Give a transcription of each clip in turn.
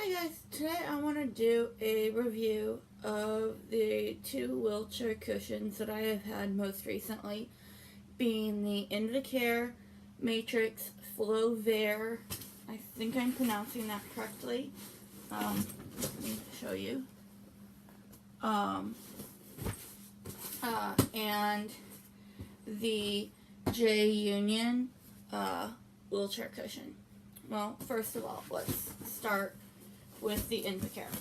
Hi guys, today I want to do a review of the two wheelchair cushions that I have had most recently, being the Invacare Matrix Flovair. I think I'm pronouncing that correctly. Let me show you. And the J Union wheelchair cushion. Well, first of all, let's start with the Invacare.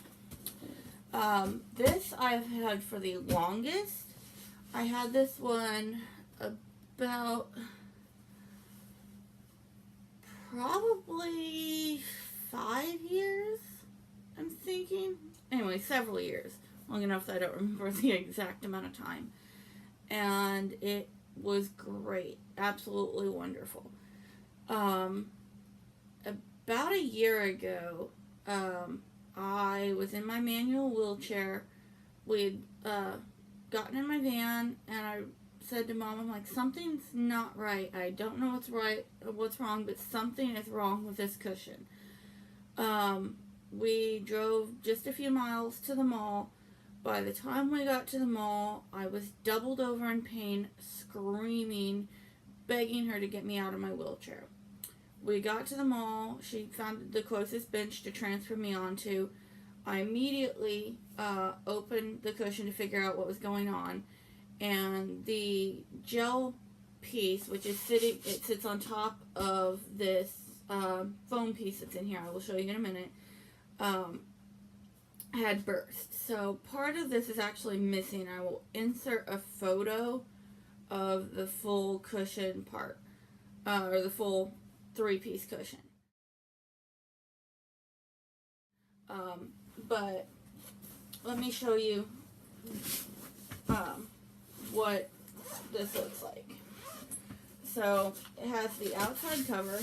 This I've had for the longest. I had this one about probably 5 years, I'm thinking. Anyway, several years. Long enough that I don't remember the exact amount of time. And it was great. Absolutely wonderful. About a year ago, I was in my manual wheelchair. We'd gotten in my van, and I said to Mom, I'm like, something's not right. I don't know what's right or what's wrong, but something is wrong with this cushion. We drove just a few miles to the mall. By the time we got to the mall, I was doubled over in pain, screaming, begging her to get me out of my wheelchair. We got to the mall. She found the closest bench to transfer me onto. I immediately opened the cushion to figure out what was going on. And the gel piece, which is it sits on top of this foam piece that's in here. I will show you in a minute. Had burst. So part of this is actually missing. I will insert a photo of the full cushion part, or the full 3-piece cushion. But let me show you what this looks like. So it has the outside cover.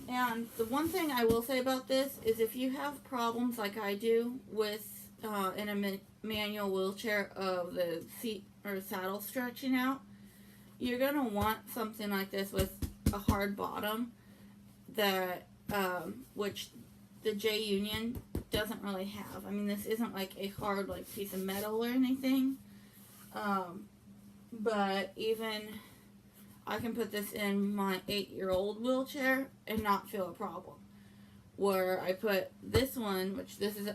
And the one thing I will say about this is if you have problems like I do with in a manual wheelchair of the seat or saddle stretching out, you're going to want something like this with a hard bottom that which the J Union doesn't really have. I mean, this isn't like a hard piece of metal or anything, but even I can put this in my 8-year-old wheelchair and not feel a problem. Where I put this one, which this is,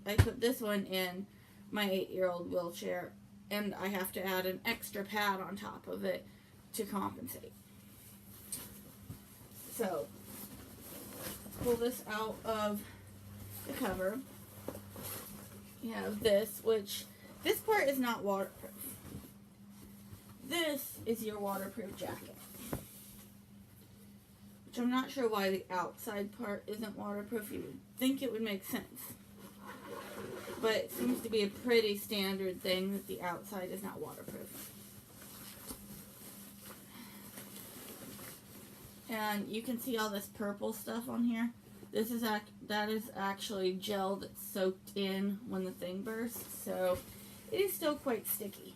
I put this one in my 8-year-old wheelchair, and I have to add an extra pad on top of it to compensate. So, pull this out of the cover. You have this, which, this part is not waterproof. This is your waterproof jacket. Which I'm not sure why the outside part isn't waterproof. You would think it would make sense. But it seems to be a pretty standard thing that the outside is not waterproof. And you can see all this purple stuff on here. This is that is actually gel that's soaked in when the thing bursts, so it is still quite sticky.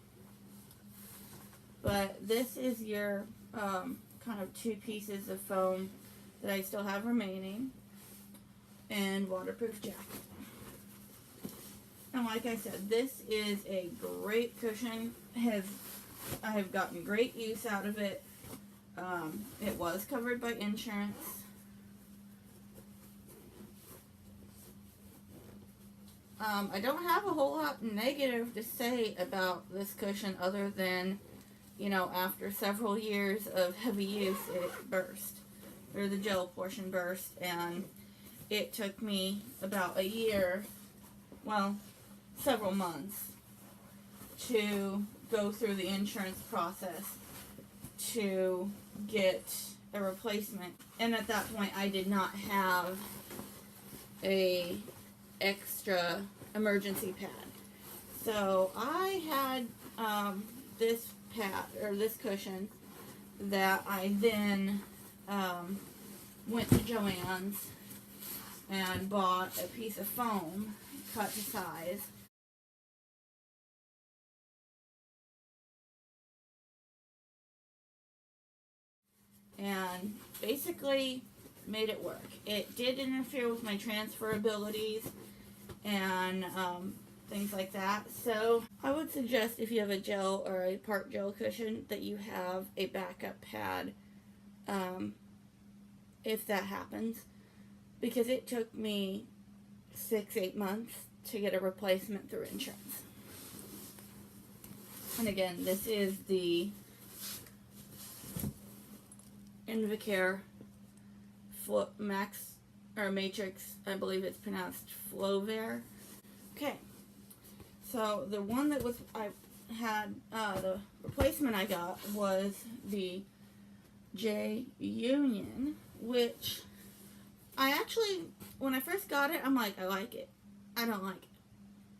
But this is your kind of 2 pieces of foam that I still have remaining, and waterproof jacket. And like I said, this is a great cushion. I have gotten great use out of it. It was covered by insurance. I don't have a whole lot negative to say about this cushion other than, after several years of heavy use, it burst. Or the gel portion burst, and it took me about a year, well, several months, to go through the insurance process to get a replacement. And at that point, I did not have a extra emergency pad. So I had this pad, or this cushion, that I then went to Joann's and bought a piece of foam cut to size. And basically made it work. It did interfere with my transfer abilities and things like that. So I would suggest, if you have a gel or a part gel cushion, that you have a backup pad if that happens, because it took me 6-8 months to get a replacement through insurance. And again, this is the Invacare Matrix, I believe it's pronounced Flovair. Okay, so the one that I had, the replacement I got was the J Union, which I actually, when I first got it, I'm like, I like it. I don't like it.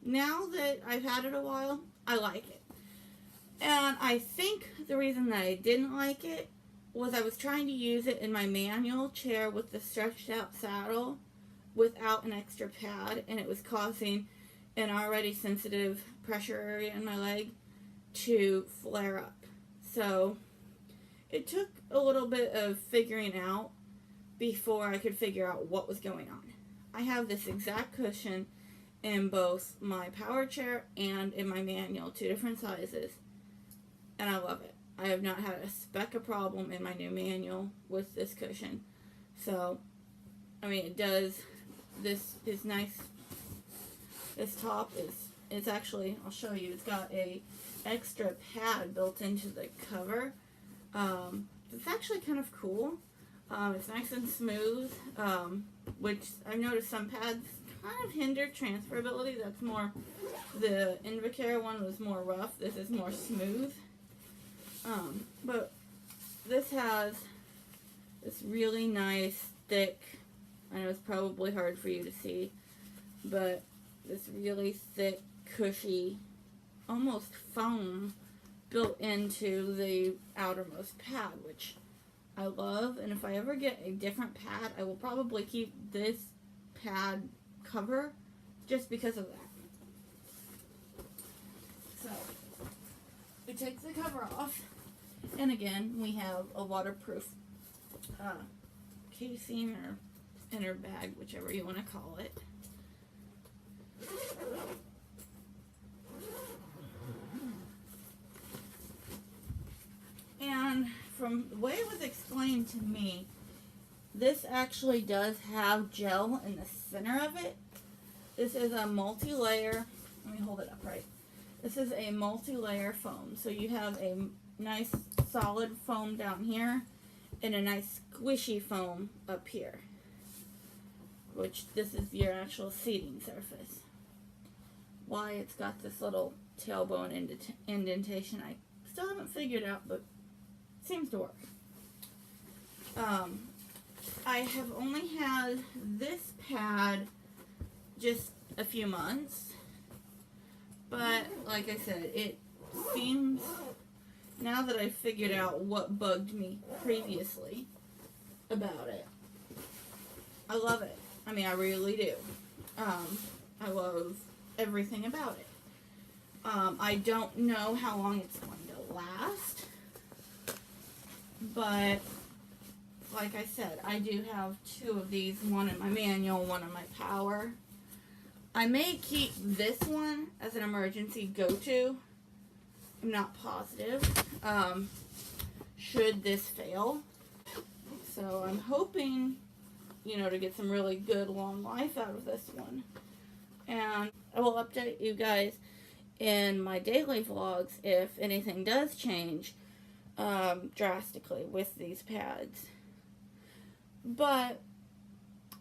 Now that I've had it a while, I like it. And I think the reason that I didn't like it was I was trying to use it in my manual chair with the stretched out saddle without an extra pad, and it was causing an already sensitive pressure area in my leg to flare up. So it took a little bit of figuring out before I could figure out what was going on. I have this exact cushion in both my power chair and in my manual, 2 different sizes, and I love it. I have not had a speck of problem in my new manual with this cushion. So, I mean, it does, this is nice. This top is actually, I'll show you, it's got a extra pad built into the cover. It's actually kind of cool. It's nice and smooth, which I've noticed some pads kind of hinder transferability. That's more, the Invacare one was more rough. This is more smooth. But this has this really nice, thick, I know it's probably hard for you to see, but this really thick, cushy, almost foam built into the outermost pad, which I love. And if I ever get a different pad, I will probably keep this pad cover just because of that. So we take the cover off, and again we have a waterproof casing or inner bag, whichever you want to call it. And from the way it was explained to me, this actually does have gel in the center of it. This is a multi-layer, let me hold it up right. This is a multi-layer foam. So you have a nice solid foam down here and a nice squishy foam up here, which this is your actual seating surface. Why it's got this little tailbone indentation, I still haven't figured out, but it seems to work. I have only had this pad just a few months, but like I said, it seems, now that I've figured out what bugged me previously about it, I love it. I mean, I really do. I love everything about it. I don't know how long it's going to last, but like I said, I do have 2 of these, one in my manual, one in my power. I may keep this one as an emergency go-to. I'm not positive. Should this fail. So I'm hoping, you know, to get some really good long life out of this one. And I will update you guys in my daily vlogs if anything does change drastically with these pads. But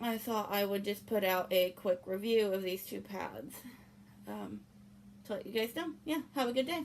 I thought I would just put out a quick review of these 2 pads to let you guys know. Yeah, have a good day.